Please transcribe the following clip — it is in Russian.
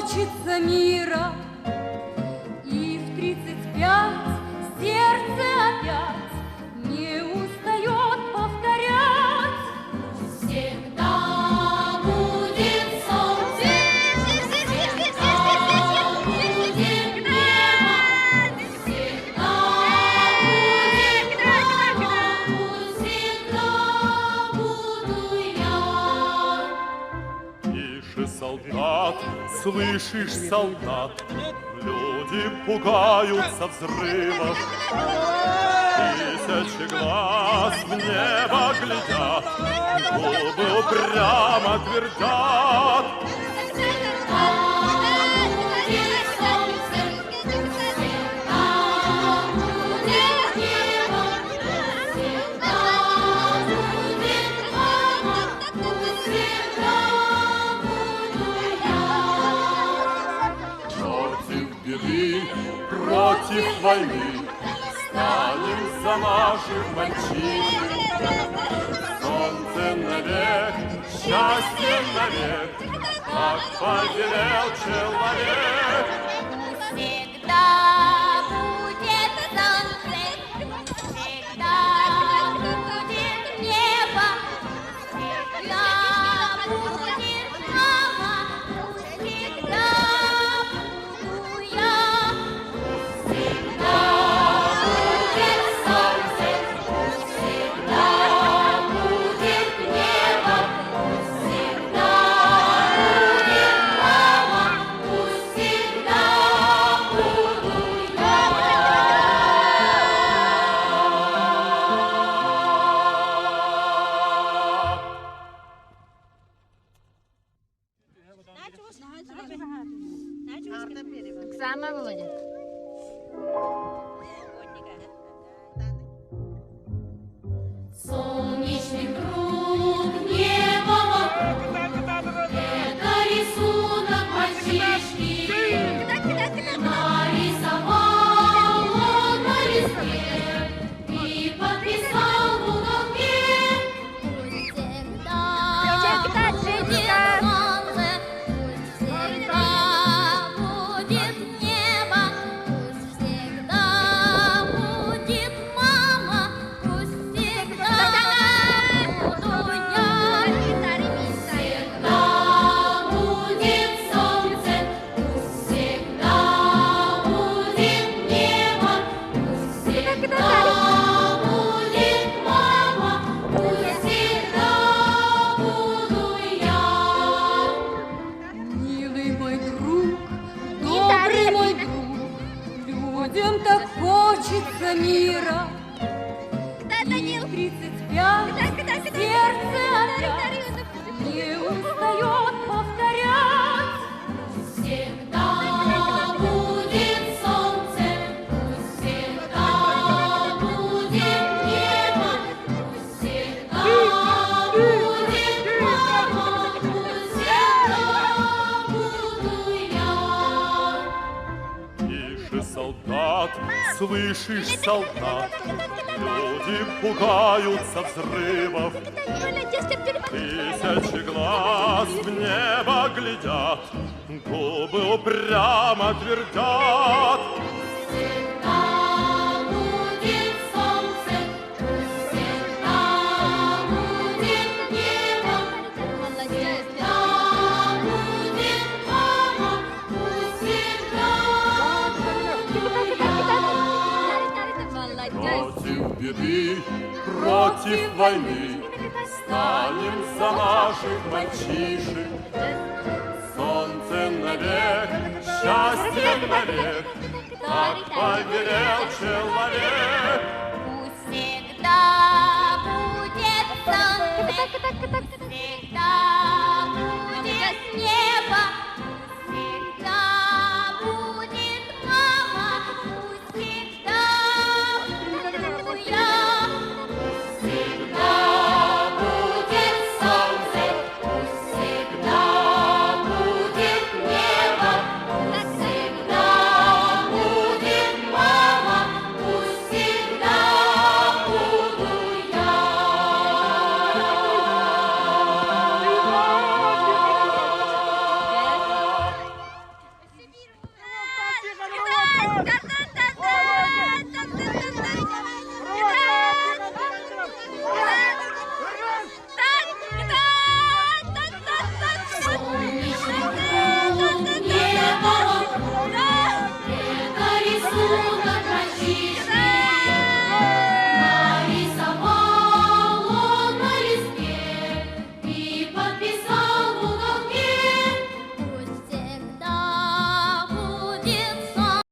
хочется мира. И в 35 сердце опять не устает повторять: всегда будет солнце, всегда будет небо, всегда будет мама, всегда буду я. Тише, солдат, слышишь, солдат, люди пугаются взрывов. Тысячи глаз в небо глядят, губы упрямо твердят: против войны станем за наших мальчишек. Солнце навек, счастье навек, как повелел человек. Всегда будет солнце, всегда будет небо, всегда будет мама, всегда буду я. Всегда будет солнце, всегда будет небо, всегда будет мама, всегда буду я. Оксана, Володя. Солнечный круг, небо вокруг, это рисунок мальчишки. Нарисовал он на листе и подписал в уголке. Всегда будет солнце, всегда будет небо, всегда будет мама, пусть всегда буду я. Всегда будет солнце, всегда будет небо, всегда будет мама, пусть всегда буду я. Милый мой друг, добрый мой друг, людям так хочется мира. И 35 сердце опять не устает повторять: всегда будет солнце, всегда будет небо, всегда будет мама, всегда буду я. Тише, солдат, слышишь, солдат, люди пугаются взрывов. Тысячи глаз в небо глядят, губы упрямо твердят: Всегда будет солнце, всегда будет небо, всегда будет мама, всегда буду я. против беды, против войны станем за наших мальчишек. Солнце навек, счастье навек, как повелел человек. Пусть всегда будет солнце, всегда будет небо, всегда будет мама, пусть всегда буду я. Всегда будет солнце, всегда будет небо, всегда будет мама, пусть всегда Каждый